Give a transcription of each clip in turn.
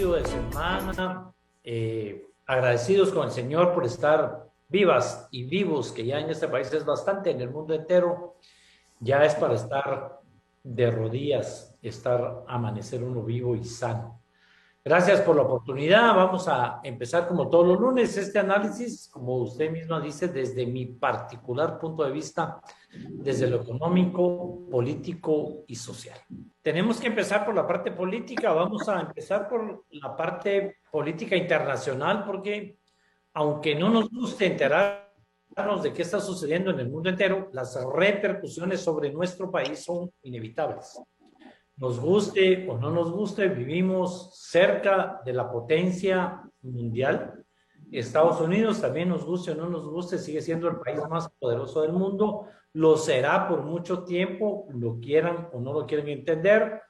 inicio de semana, agradecidos con el Señor por estar vivas y vivos, que ya en este país es bastante, en el mundo entero, ya es para estar de rodillas, amanecer uno vivo y sano. Gracias por la oportunidad. Vamos a empezar como todos los lunes este análisis, como usted misma dice, desde mi particular punto de vista, desde lo económico, político y social. Tenemos que empezar por la parte política. Vamos a empezar por la parte política internacional, porque aunque no nos guste enterarnos de qué está sucediendo en el mundo entero, las repercusiones sobre nuestro país son inevitables. Nos guste o no nos guste, vivimos cerca de la potencia mundial. Estados Unidos, también nos guste o no nos guste, sigue siendo el país más poderoso del mundo. Lo será por mucho tiempo, lo quieran o no lo quieran entender.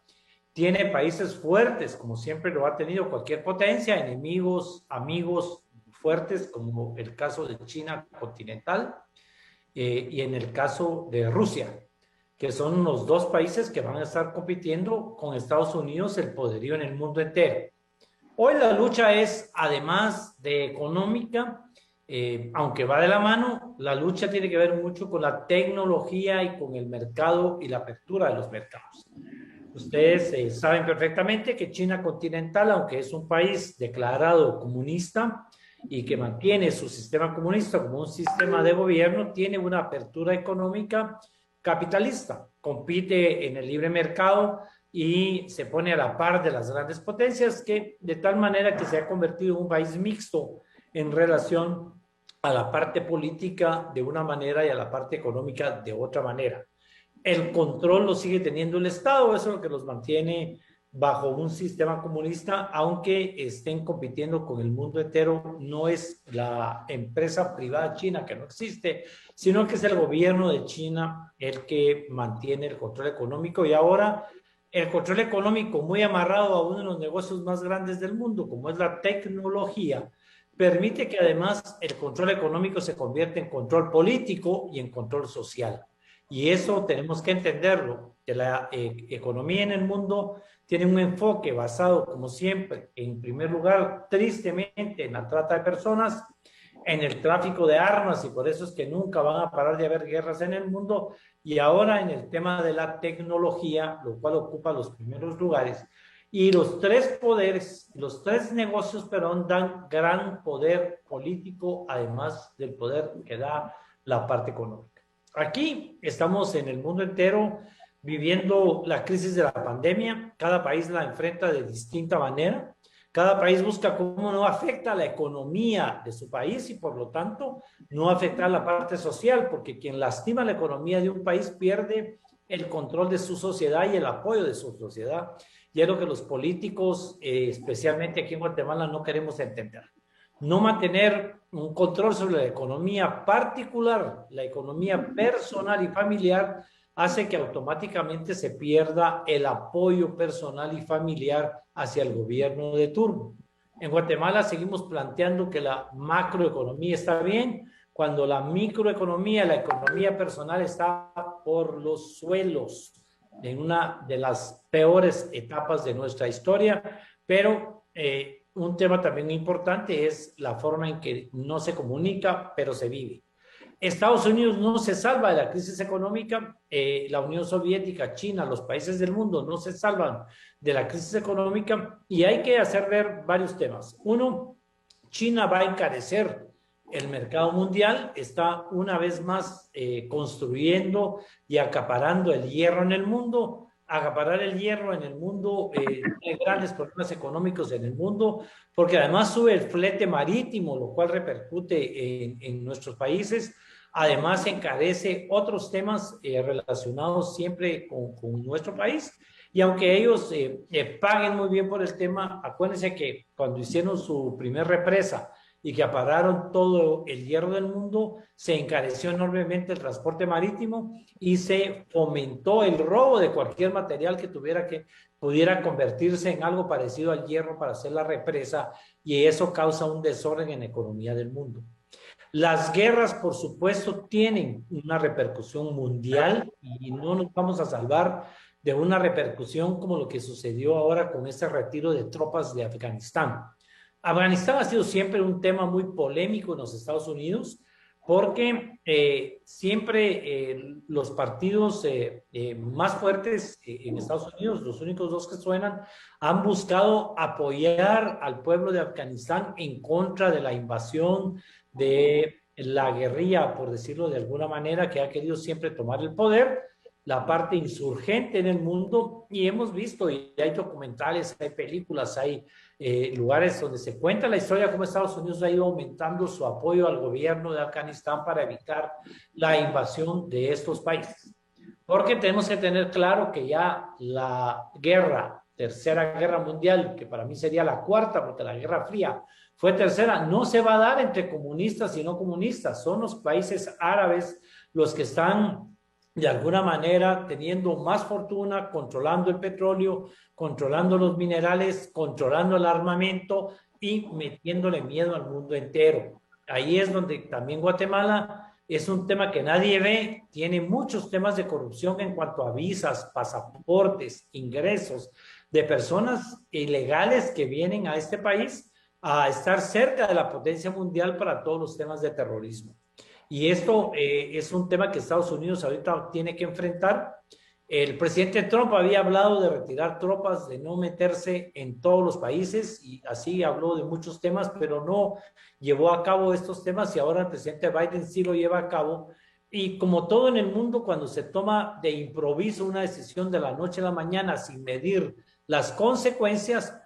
Tiene países fuertes, como siempre lo ha tenido cualquier potencia, enemigos, amigos fuertes, como el caso de China continental, y en el caso de Rusia, que son los dos países que van a estar compitiendo con Estados Unidos el poderío en el mundo entero. Hoy la lucha es, además de económica, aunque va de la mano, la lucha tiene que ver mucho con la tecnología y con el mercado y la apertura de los mercados. Ustedes saben perfectamente que China continental, aunque es un país declarado comunista y que mantiene su sistema comunista como un sistema de gobierno, tiene una apertura económica capitalista, compite en el libre mercado y se pone a la par de las grandes potencias, que de tal manera que se ha convertido en un país mixto en relación a la parte política de una manera y a la parte económica de otra manera. El control lo sigue teniendo el Estado, eso es lo que los mantiene bajo un sistema comunista, aunque estén compitiendo con el mundo entero. No es la empresa privada china, que no existe, sino que es el gobierno de China el que mantiene el control económico, y ahora el control económico, muy amarrado a uno de los negocios más grandes del mundo, como es la tecnología, permite que además el control económico se convierta en control político y en control social. Y eso tenemos que entenderlo, que la economía en el mundo tiene un enfoque basado, como siempre, en primer lugar, tristemente, en la trata de personas, en el tráfico de armas, y por eso es que nunca van a parar de haber guerras en el mundo, y ahora en el tema de la tecnología, lo cual ocupa los primeros lugares. Y los tres poderes, los tres negocios, perdón, dan gran poder político, además del poder que da la parte económica. Aquí estamos en el mundo entero viviendo la crisis de la pandemia. Cada país la enfrenta de distinta manera. Cada país busca cómo no afecta la economía de su país y por lo tanto no afectar la parte social, porque quien lastima la economía de un país pierde el control de su sociedad y el apoyo de su sociedad. Y es lo que los políticos, especialmente aquí en Guatemala, no queremos entender. No mantener un control sobre la economía particular, la economía personal y familiar, hace que automáticamente se pierda el apoyo personal y familiar hacia el gobierno de turno. En Guatemala seguimos planteando que la macroeconomía está bien, cuando la microeconomía, la economía personal, está por los suelos, en una de las peores etapas de nuestra historia, pero un tema también importante es la forma en que no se comunica, pero se vive. Estados Unidos no se salva de la crisis económica, la Unión Soviética, China, los países del mundo no se salvan de la crisis económica, y hay que hacer ver varios temas. Uno, China va a encarecer el mercado mundial, está una vez más construyendo y acaparando el hierro en el mundo. Acaparar el hierro en el mundo, hay grandes problemas económicos en el mundo, porque además sube el flete marítimo, lo cual repercute en nuestros países. Además encarece otros temas relacionados siempre con nuestro país. Y aunque ellos paguen muy bien por el tema, acuérdense que cuando hicieron su primer represa y que apagaron todo el hierro del mundo, se encareció enormemente el transporte marítimo y se fomentó el robo de cualquier material que pudiera convertirse en algo parecido al hierro para hacer la represa, y eso causa un desorden en la economía del mundo. Las guerras, por supuesto, tienen una repercusión mundial y no nos vamos a salvar de una repercusión como lo que sucedió ahora con este retiro de tropas de Afganistán. Afganistán ha sido siempre un tema muy polémico en los Estados Unidos porque siempre los partidos más fuertes en Estados Unidos, los únicos dos que suenan, han buscado apoyar al pueblo de Afganistán en contra de la invasión de la guerrilla, por decirlo de alguna manera, que ha querido siempre tomar el poder, la parte insurgente en el mundo, y hemos visto, y hay documentales, hay películas, hay lugares donde se cuenta la historia de cómo Estados Unidos ha ido aumentando su apoyo al gobierno de Afganistán para evitar la invasión de estos países. Porque tenemos que tener claro que ya la guerra, tercera guerra mundial, que para mí sería la cuarta, porque la Guerra Fría fue tercera, no se va a dar entre comunistas y no comunistas. Son los países árabes los que están de alguna manera teniendo más fortuna, controlando el petróleo, controlando los minerales, controlando el armamento y metiéndole miedo al mundo entero. Ahí es donde también Guatemala es un tema que nadie ve, tiene muchos temas de corrupción en cuanto a visas, pasaportes, ingresos de personas ilegales que vienen a este país a estar cerca de la potencia mundial para todos los temas de terrorismo. Y esto es un tema que Estados Unidos ahorita tiene que enfrentar. El presidente Trump había hablado de retirar tropas, de no meterse en todos los países, y así habló de muchos temas, pero no llevó a cabo estos temas, y ahora el presidente Biden sí lo lleva a cabo. Y como todo en el mundo, cuando se toma de improviso una decisión de la noche a la mañana sin medir las consecuencias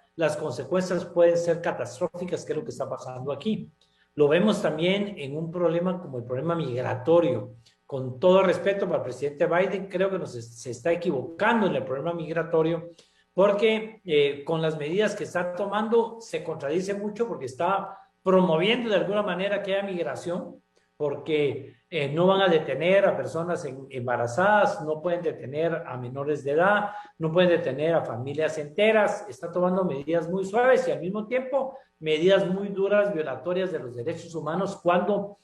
pueden ser catastróficas, que es lo que está pasando aquí. Lo vemos también en un problema como el problema migratorio. Con todo respeto para el presidente Biden, creo que se está equivocando en el problema migratorio porque con las medidas que está tomando se contradice mucho porque está promoviendo de alguna manera que haya migración, porque no van a detener a personas embarazadas, no pueden detener a menores de edad, no pueden detener a familias enteras, está tomando medidas muy suaves y al mismo tiempo medidas muy duras, violatorias de los derechos humanos cuando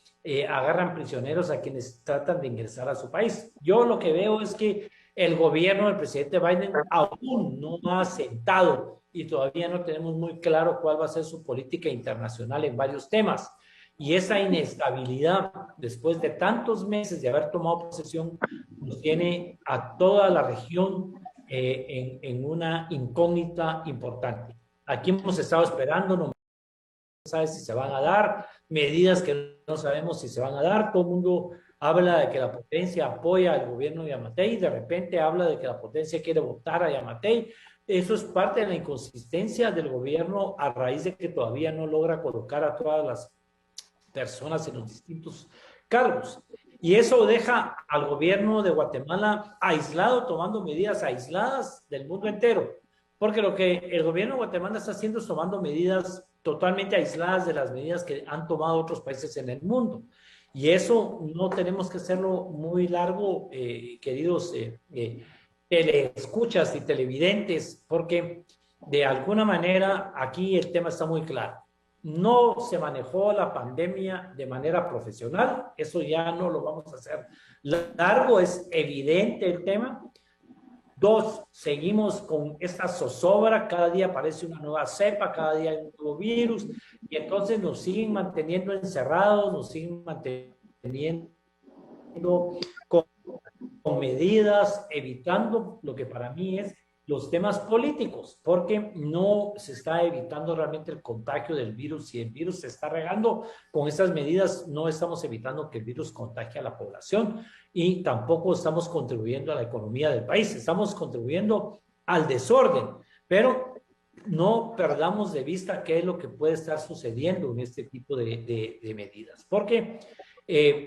agarran prisioneros a quienes tratan de ingresar a su país. Yo lo que veo es que el gobierno del presidente Biden aún no ha sentado y todavía no tenemos muy claro cuál va a ser su política internacional en varios temas. Y esa inestabilidad, después de tantos meses de haber tomado posesión, nos tiene a toda la región en una incógnita importante. Aquí hemos estado esperando, no sabe si se van a dar, medidas que no sabemos si se van a dar, todo el mundo habla de que la potencia apoya al gobierno de Yamatei, de repente habla de que la potencia quiere votar a Yamatei. Eso es parte de la inconsistencia del gobierno a raíz de que todavía no logra colocar a todas las personas en los distintos cargos. Y eso deja al gobierno de Guatemala aislado, tomando medidas aisladas del mundo entero. Porque lo que el gobierno de Guatemala está haciendo es tomando medidas totalmente aisladas de las medidas que han tomado otros países en el mundo. Y eso no tenemos que hacerlo muy largo, queridos teleescuchas y televidentes, porque de alguna manera aquí el tema está muy claro. No se manejó la pandemia de manera profesional, eso ya no lo vamos a hacer largo, es evidente el tema. Dos, seguimos con esta zozobra, cada día aparece una nueva cepa, cada día hay un nuevo virus, y entonces nos siguen manteniendo encerrados, nos siguen manteniendo con medidas, evitando lo que para mí es los temas políticos, porque no se está evitando realmente el contagio del virus. Si el virus se está regando con estas medidas, no estamos evitando que el virus contagie a la población y tampoco estamos contribuyendo a la economía del país, estamos contribuyendo al desorden, pero no perdamos de vista qué es lo que puede estar sucediendo en este tipo de medidas, porque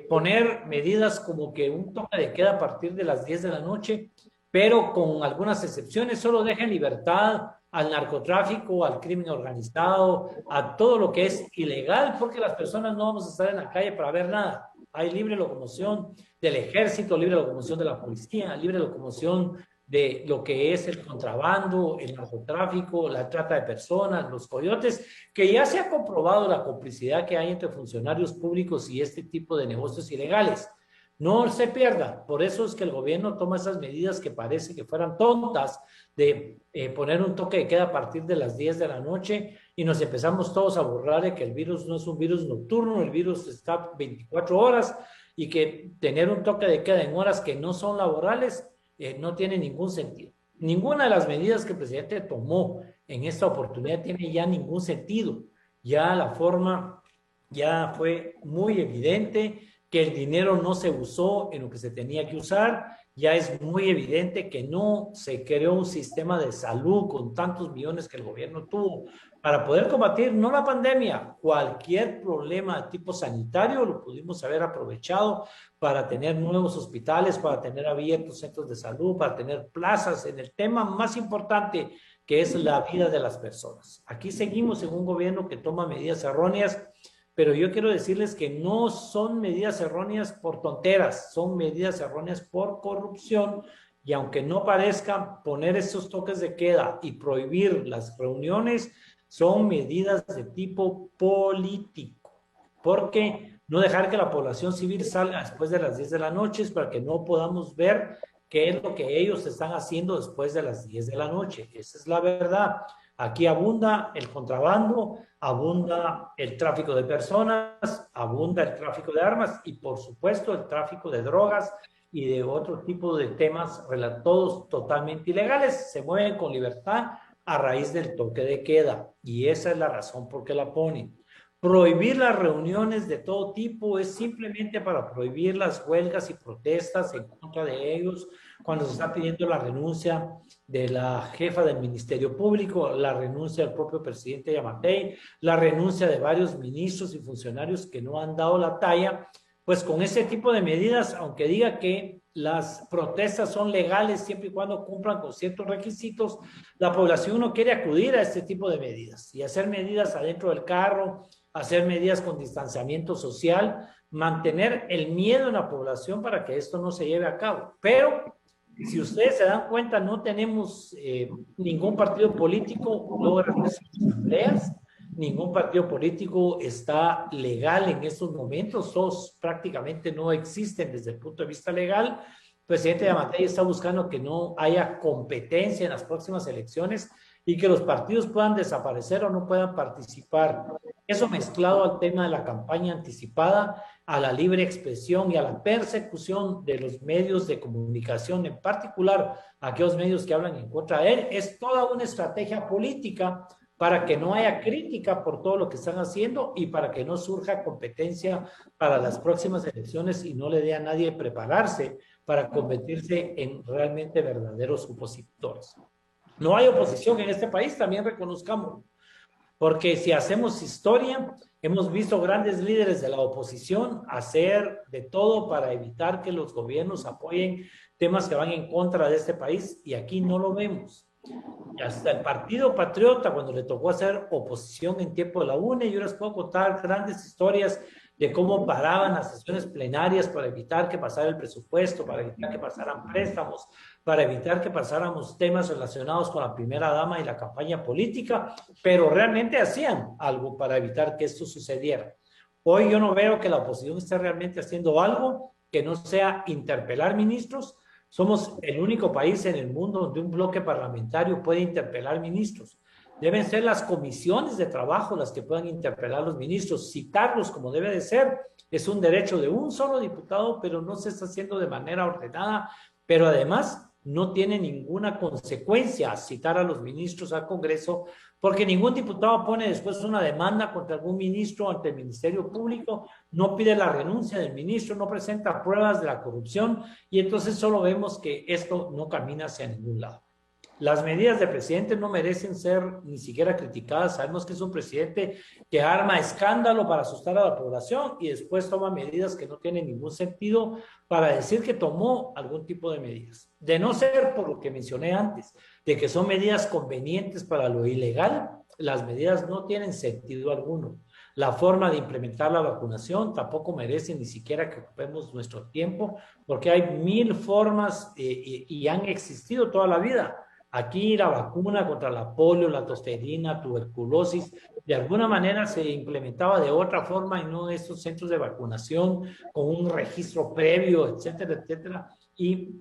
poner medidas como que un toque de queda a partir de las 10 de la noche, pero con algunas excepciones, solo deja en libertad al narcotráfico, al crimen organizado, a todo lo que es ilegal, porque las personas no vamos a estar en la calle para ver nada. Hay libre locomoción del ejército, libre locomoción de la policía, libre locomoción de lo que es el contrabando, el narcotráfico, la trata de personas, los coyotes, que ya se ha comprobado la complicidad que hay entre funcionarios públicos y este tipo de negocios ilegales. No se pierda. Por eso es que el gobierno toma esas medidas que parece que fueran tontas, de poner un toque de queda a partir de las 10 de la noche, y nos empezamos todos a burlar de que el virus no es un virus nocturno, el virus está 24 horas, y que tener un toque de queda en horas que no son laborales no tiene ningún sentido. Ninguna de las medidas que el presidente tomó en esta oportunidad tiene ya ningún sentido. Ya la forma ya fue muy evidente que el dinero no se usó en lo que se tenía que usar. Ya es muy evidente que no se creó un sistema de salud con tantos millones que el gobierno tuvo para poder combatir no la pandemia, cualquier problema de tipo sanitario lo pudimos haber aprovechado para tener nuevos hospitales, para tener abiertos centros de salud, para tener plazas en el tema más importante, que es la vida de las personas. Aquí seguimos en un gobierno que toma medidas erróneas, pero yo quiero decirles que no son medidas erróneas por tonteras, son medidas erróneas por corrupción, y aunque no parezca, poner esos toques de queda y prohibir las reuniones son medidas de tipo político, porque no dejar que la población civil salga después de las 10 de la noche es para que no podamos ver qué es lo que ellos están haciendo después de las 10 de la noche. Esa es la verdad. Aquí abunda el contrabando, abunda el tráfico de personas, abunda el tráfico de armas y, por supuesto, el tráfico de drogas y de otro tipo de temas, todos totalmente ilegales. Se mueven con libertad a raíz del toque de queda, y esa es la razón por qué la ponen. Prohibir las reuniones de todo tipo es simplemente para prohibir las huelgas y protestas en contra de ellos, cuando se está pidiendo la renuncia de la jefa del Ministerio Público, la renuncia del propio presidente Yamatei, la renuncia de varios ministros y funcionarios que no han dado la talla. Pues con ese tipo de medidas, aunque diga que las protestas son legales siempre y cuando cumplan con ciertos requisitos, la población no quiere acudir a este tipo de medidas y hacer medidas adentro del carro, hacer medidas con distanciamiento social, mantener el miedo en la población para que esto no se lleve a cabo. Pero si ustedes se dan cuenta, no tenemos ningún partido político logra hacer asambleas, ningún partido político está legal en estos momentos, todos prácticamente no existen desde el punto de vista legal. El presidente Yamatei está buscando que no haya competencia en las próximas elecciones y que los partidos puedan desaparecer o no puedan participar. Eso mezclado al tema de la campaña anticipada, a la libre expresión y a la persecución de los medios de comunicación, en particular aquellos medios que hablan en contra de él, es toda una estrategia política para que no haya crítica por todo lo que están haciendo y para que no surja competencia para las próximas elecciones y no le dé a nadie prepararse para convertirse en realmente verdaderos opositores. No hay oposición en este país, también reconozcamos, porque si hacemos historia, hemos visto grandes líderes de la oposición hacer de todo para evitar que los gobiernos apoyen temas que van en contra de este país, y aquí no lo vemos. Y hasta el Partido Patriota, cuando le tocó hacer oposición en tiempo de la UNE, yo les puedo contar grandes historias de cómo paraban las sesiones plenarias para evitar que pasara el presupuesto, para evitar que pasaran préstamos, para evitar que pasáramos temas relacionados con la primera dama y la campaña política, pero realmente hacían algo para evitar que esto sucediera. Hoy yo no veo que la oposición esté realmente haciendo algo que no sea interpelar ministros. Somos el único país en el mundo donde un bloque parlamentario puede interpelar ministros. Deben ser las comisiones de trabajo las que puedan interpelar a los ministros, citarlos como debe de ser. Es un derecho de un solo diputado, pero no se está haciendo de manera ordenada, pero además no tiene ninguna consecuencia citar a los ministros al Congreso, porque ningún diputado pone después una demanda contra algún ministro ante el Ministerio Público, no pide la renuncia del ministro, no presenta pruebas de la corrupción, y entonces solo vemos que esto no camina hacia ningún lado. Las medidas del presidente no merecen ser ni siquiera criticadas. Sabemos que es un presidente que arma escándalo para asustar a la población y después toma medidas que no tienen ningún sentido para decir que tomó algún tipo de medidas. De no ser por lo que mencioné antes, de que son medidas convenientes para lo ilegal, las medidas no tienen sentido alguno. La forma de implementar la vacunación tampoco merece ni siquiera que ocupemos nuestro tiempo, porque hay 1000 formas y han existido toda la vida. Aquí la vacuna contra la polio, la tosferina, tuberculosis, de alguna manera se implementaba de otra forma y no en estos centros de vacunación con un registro previo, etcétera, etcétera, y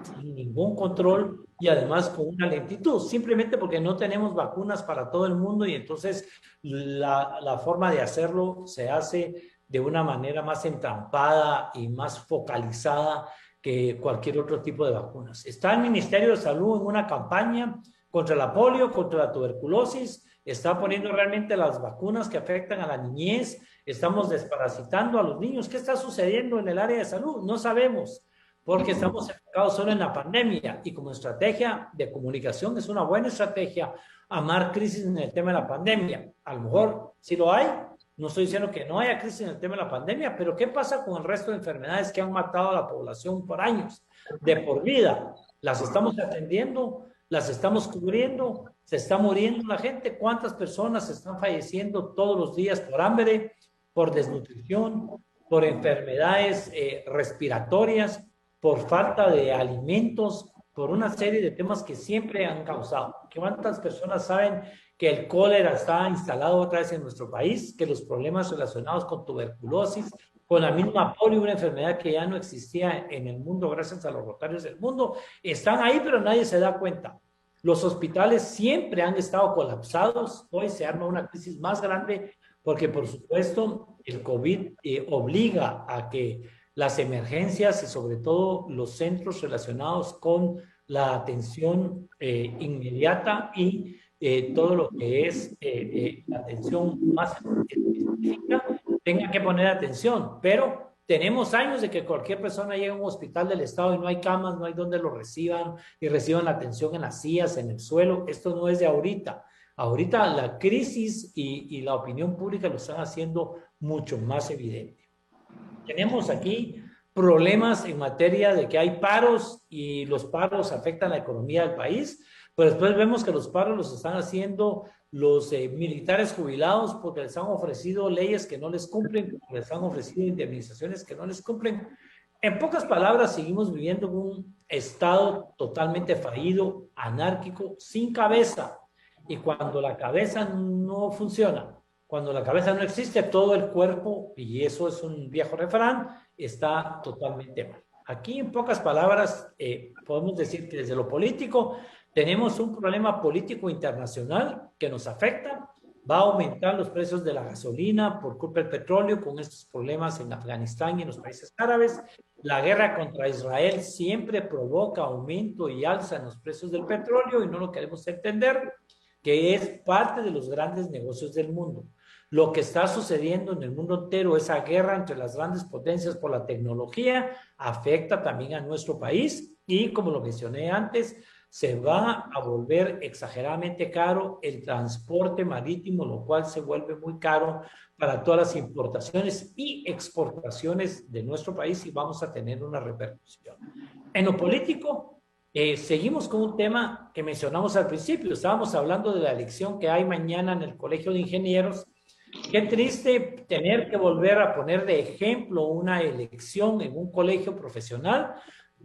sin ningún control y además con una lentitud, simplemente porque no tenemos vacunas para todo el mundo y entonces la forma de hacerlo se hace de una manera más entrampada y más focalizada que cualquier otro tipo de vacunas. Está el Ministerio de Salud en una campaña contra la polio, contra la tuberculosis, está poniendo realmente las vacunas que afectan a la niñez, estamos desparasitando a los niños. ¿Qué está sucediendo en el área de salud? No sabemos, porque estamos enfocados solo en la pandemia y como estrategia de comunicación es una buena estrategia amar crisis en el tema de la pandemia. A lo mejor sí lo hay, no estoy diciendo que no haya crisis en el tema de la pandemia, pero ¿qué pasa con el resto de enfermedades que han matado a la población por años, de por vida? ¿Las estamos atendiendo? ¿Las estamos cubriendo? ¿Se está muriendo la gente? ¿Cuántas personas están falleciendo todos los días por hambre, por desnutrición, por enfermedades respiratorias, por falta de alimentos, por una serie de temas que siempre han causado? ¿Cuántas personas saben que el cólera está instalado otra vez en nuestro país, que los problemas relacionados con tuberculosis, con la misma polio, una enfermedad que ya no existía en el mundo gracias a los Rotarios del mundo, están ahí, pero nadie se da cuenta? Los hospitales siempre han estado colapsados, hoy se arma una crisis más grande porque, por supuesto, el COVID obliga a que las emergencias y sobre todo los centros relacionados con la atención inmediata y todo lo que es la atención más específica tengan que poner atención, pero tenemos años de que cualquier persona llega a un hospital del estado y no hay camas, no hay donde lo reciban y reciban la atención en las sillas, en el suelo. Esto no es de ahorita. Ahorita la crisis y la opinión pública lo están haciendo mucho más evidente. Tenemos aquí problemas en materia de que hay paros y los paros afectan la economía del país, pero después vemos que los paros los están haciendo los militares jubilados porque les han ofrecido leyes que no les cumplen, les han ofrecido indemnizaciones que no les cumplen. En pocas palabras, seguimos viviendo en un estado totalmente fallido, anárquico, sin cabeza. Y cuando la cabeza no funciona, cuando la cabeza no existe, todo el cuerpo, y eso es un viejo refrán, está totalmente mal. Aquí, en pocas palabras, podemos decir que desde lo político tenemos un problema político internacional que nos afecta. Va a aumentar los precios de la gasolina por culpa del petróleo, con estos problemas en Afganistán y en los países árabes. La guerra contra Israel siempre provoca aumento y alza en los precios del petróleo y no lo queremos entender, que es parte de los grandes negocios del mundo. Lo que está sucediendo en el mundo entero, esa guerra entre las grandes potencias por la tecnología, afecta también a nuestro país y, como lo mencioné antes, se va a volver exageradamente caro el transporte marítimo, lo cual se vuelve muy caro para todas las importaciones y exportaciones de nuestro país y vamos a tener una repercusión. En lo político, seguimos con un tema que mencionamos al principio. Estábamos hablando de la elección que hay mañana en el Colegio de Ingenieros. Qué triste tener que volver a poner de ejemplo una elección en un colegio profesional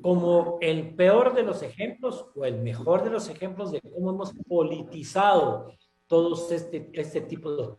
como el peor de los ejemplos o el mejor de los ejemplos de cómo hemos politizado todos este tipo de...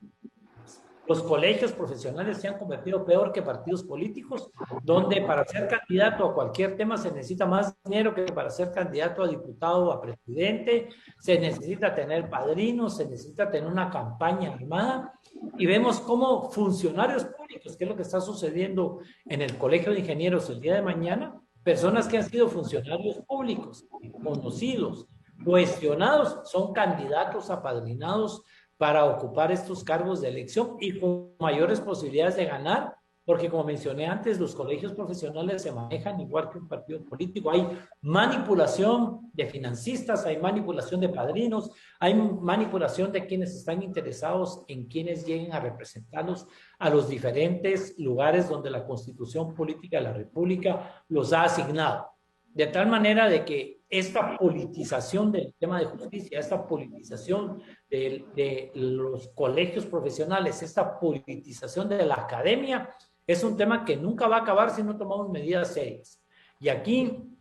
Los colegios profesionales se han convertido peor que partidos políticos, donde para ser candidato a cualquier tema se necesita más dinero que para ser candidato a diputado o a presidente, se necesita tener padrinos, se necesita tener una campaña armada, y vemos cómo funcionarios públicos, que es lo que está sucediendo en el Colegio de Ingenieros el día de mañana, personas que han sido funcionarios públicos, conocidos, cuestionados, son candidatos apadrinados para ocupar estos cargos de elección y con mayores posibilidades de ganar, porque como mencioné antes, los colegios profesionales se manejan igual que un partido político. Hay manipulación de financistas, hay manipulación de padrinos, hay manipulación de quienes están interesados en quienes lleguen a representarlos a los diferentes lugares donde la Constitución Política de la República los ha asignado. De tal manera de que esta politización del tema de justicia, esta politización de los colegios profesionales, esta politización de la academia, es un tema que nunca va a acabar si no tomamos medidas serias. Y aquí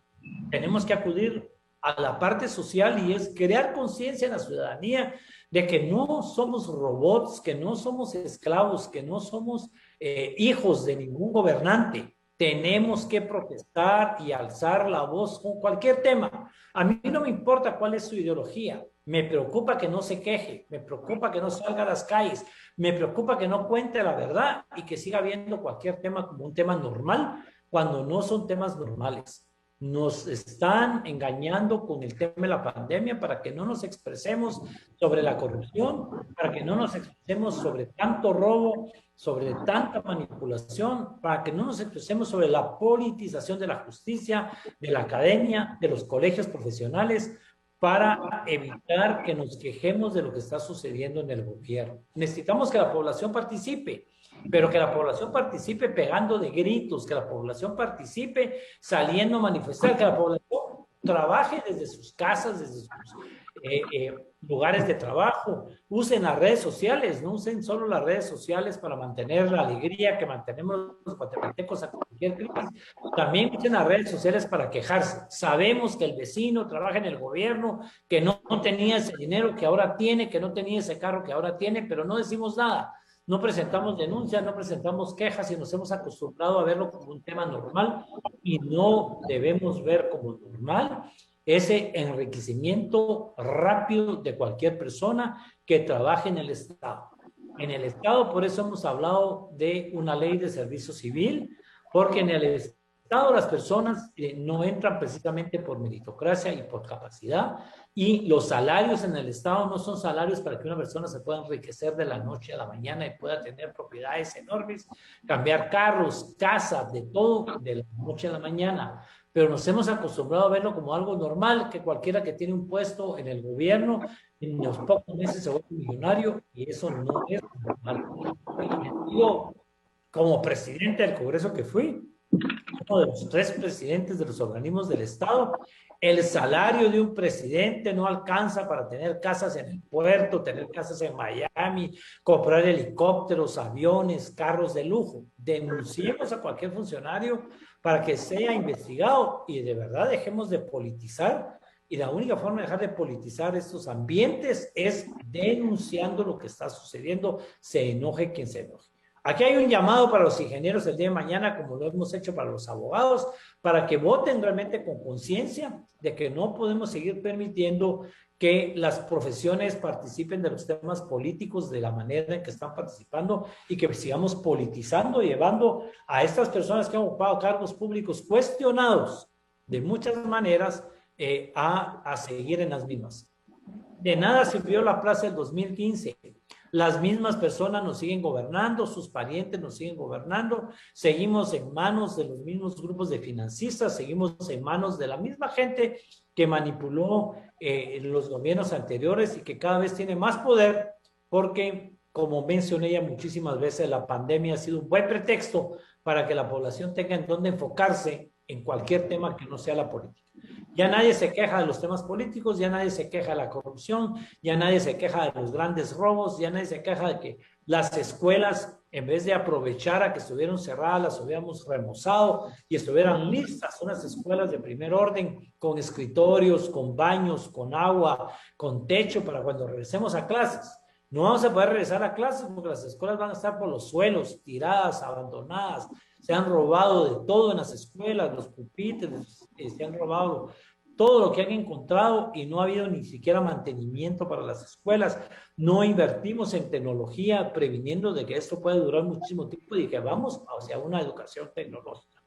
tenemos que acudir a la parte social y es crear conciencia en la ciudadanía de que no somos robots, que no somos esclavos, que no somos hijos de ningún gobernante. Tenemos que protestar y alzar la voz con cualquier tema. A mí no me importa cuál es su ideología. Me preocupa que no se queje, me preocupa que no salga a las calles, me preocupa que no cuente la verdad y que siga viendo cualquier tema como un tema normal cuando no son temas normales. Nos están engañando con el tema de la pandemia para que no nos expresemos sobre la corrupción, para que no nos expresemos sobre tanto robo, sobre tanta manipulación, para que no nos expresemos sobre la politización de la justicia, de la academia, de los colegios profesionales, para evitar que nos quejemos de lo que está sucediendo en el gobierno. Necesitamos que la población participe, pero que la población participe pegando de gritos, que la población participe saliendo a manifestar, que la población trabaje desde sus casas, desde sus lugares de trabajo, usen las redes sociales, no usen solo las redes sociales para mantener la alegría que mantenemos los guatemaltecos a cualquier crisis, también usen las redes sociales para quejarse. Sabemos que el vecino trabaja en el gobierno, que no tenía ese dinero que ahora tiene, que no tenía ese carro que ahora tiene, pero no decimos nada. No presentamos denuncias, no presentamos quejas y nos hemos acostumbrado a verlo como un tema normal y no debemos ver como normal ese enriquecimiento rápido de cualquier persona que trabaje en el Estado. En el Estado, por eso hemos hablado de una ley de servicio civil, porque en el Estado las personas no entran precisamente por meritocracia y por capacidad, y los salarios en el Estado no son salarios para que una persona se pueda enriquecer de la noche a la mañana y pueda tener propiedades enormes, cambiar carros, casas, de todo de la noche a la mañana. Pero nos hemos acostumbrado a verlo como algo normal, que cualquiera que tiene un puesto en el gobierno en los pocos meses se vuelve millonario, y eso no es normal. Yo, como presidente del Congreso que fui, uno de los 3 presidentes de los organismos del Estado, el salario de un presidente no alcanza para tener casas en el puerto, tener casas en Miami, comprar helicópteros, aviones, carros de lujo. Denunciemos a cualquier funcionario para que sea investigado y de verdad dejemos de politizar. Y la única forma de dejar de politizar estos ambientes es denunciando lo que está sucediendo, se enoje quien se enoje. Aquí hay un llamado para los ingenieros el día de mañana, como lo hemos hecho para los abogados, para que voten realmente con conciencia de que no podemos seguir permitiendo que las profesiones participen de los temas políticos de la manera en que están participando y que sigamos politizando, llevando a estas personas que han ocupado cargos públicos cuestionados de muchas maneras a seguir en las mismas. De nada sirvió la plaza del 2015. Las mismas personas nos siguen gobernando, sus parientes nos siguen gobernando, seguimos en manos de los mismos grupos de financistas, seguimos en manos de la misma gente que manipuló los gobiernos anteriores y que cada vez tiene más poder porque, como mencioné ya muchísimas veces, la pandemia ha sido un buen pretexto para que la población tenga en dónde enfocarse en cualquier tema que no sea la política. Ya nadie se queja de los temas políticos, ya nadie se queja de la corrupción, ya nadie se queja de los grandes robos, ya nadie se queja de que las escuelas, en vez de aprovechar a que estuvieron cerradas, las hubiéramos remozado y estuvieran listas, unas escuelas de primer orden, con escritorios, con baños, con agua, con techo, para cuando regresemos a clases. No vamos a poder regresar a clases porque las escuelas van a estar por los suelos, tiradas, abandonadas. Se han robado de todo en las escuelas, los pupitres, se han robado todo lo que han encontrado y no ha habido ni siquiera mantenimiento para las escuelas. No invertimos en tecnología previniendo de que esto puede durar muchísimo tiempo y que vamos hacia una educación tecnológica.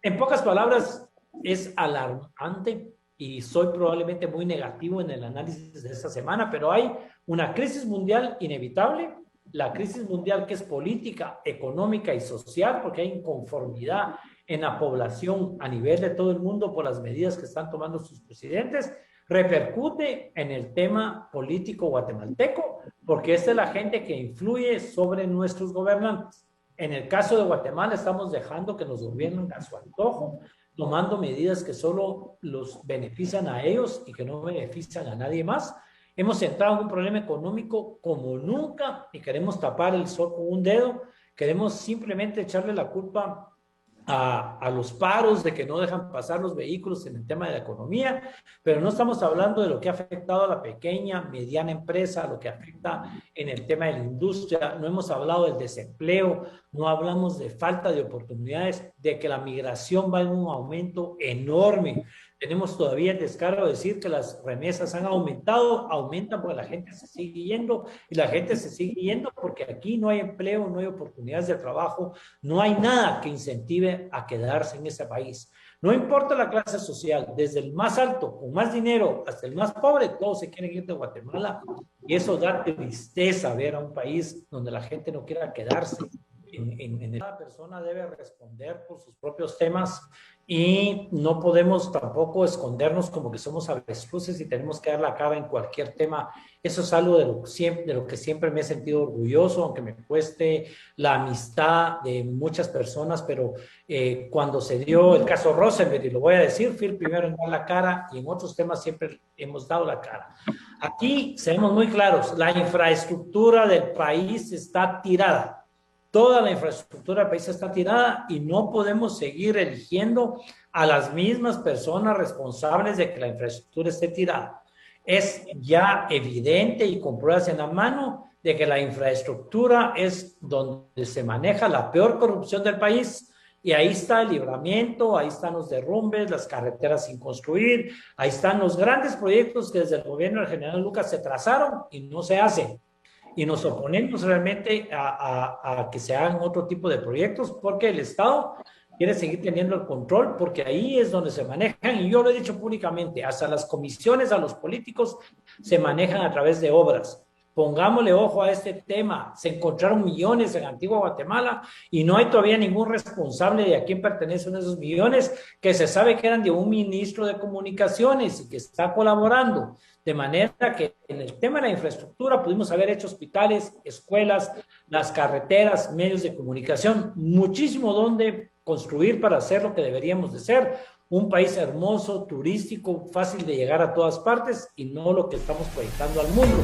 En pocas palabras, es alarmante y soy probablemente muy negativo en el análisis de esta semana, pero hay una crisis mundial inevitable, la crisis mundial que es política, económica y social, porque hay inconformidad en la población a nivel de todo el mundo por las medidas que están tomando sus presidentes, repercute en el tema político guatemalteco, porque esta es la gente que influye sobre nuestros gobernantes. En el caso de Guatemala estamos dejando que nos gobiernen a su antojo, tomando medidas que solo los benefician a ellos y que no benefician a nadie más. Hemos entrado en un problema económico como nunca y queremos tapar el sol con un dedo. Queremos simplemente echarle la culpa a los paros, de que no dejan pasar los vehículos en el tema de la economía, pero no estamos hablando de lo que ha afectado a la pequeña, mediana empresa, lo que afecta en el tema de la industria, no hemos hablado del desempleo, no hablamos de falta de oportunidades, de que la migración va en un aumento enorme. Tenemos todavía el descaro de decir que las remesas han aumentado, aumentan porque la gente se sigue yendo y la gente se sigue yendo porque aquí no hay empleo, no hay oportunidades de trabajo, no hay nada que incentive a quedarse en ese país. No importa la clase social, desde el más alto, con más dinero, hasta el más pobre, todos se quieren ir de Guatemala y eso da tristeza ver a un país donde la gente no quiera quedarse. Cada persona debe responder por sus propios temas y no podemos tampoco escondernos como que somos avestruces y tenemos que dar la cara en cualquier tema. Eso es algo de lo que siempre me he sentido orgulloso, aunque me cueste la amistad de muchas personas, pero cuando se dio el caso Rosenberg, y lo voy a decir, fui el primero en dar la cara y en otros temas siempre hemos dado la cara. Aquí seamos muy claros, la infraestructura del país está tirada. Toda la infraestructura del país está tirada y no podemos seguir eligiendo a las mismas personas responsables de que la infraestructura esté tirada. Es ya evidente y con pruebas en la mano de que la infraestructura es donde se maneja la peor corrupción del país y ahí está el Libramiento, ahí están los derrumbes, las carreteras sin construir, ahí están los grandes proyectos que desde el gobierno del general Lucas se trazaron y no se hacen. Y nos oponemos realmente a que se hagan otro tipo de proyectos porque el Estado quiere seguir teniendo el control porque ahí es donde se manejan, y yo lo he dicho públicamente, hasta las comisiones a los políticos se manejan a través de obras. Pongámosle ojo a este tema. Se encontraron millones en Antigua Guatemala y no hay todavía ningún responsable de a quién pertenecen esos millones, que se sabe que eran de un ministro de comunicaciones y que está colaborando. De manera que en el tema de la infraestructura pudimos haber hecho hospitales, escuelas, las carreteras, medios de comunicación, muchísimo donde construir para hacer lo que deberíamos de ser, un país hermoso, turístico, fácil de llegar a todas partes y no lo que estamos proyectando al mundo.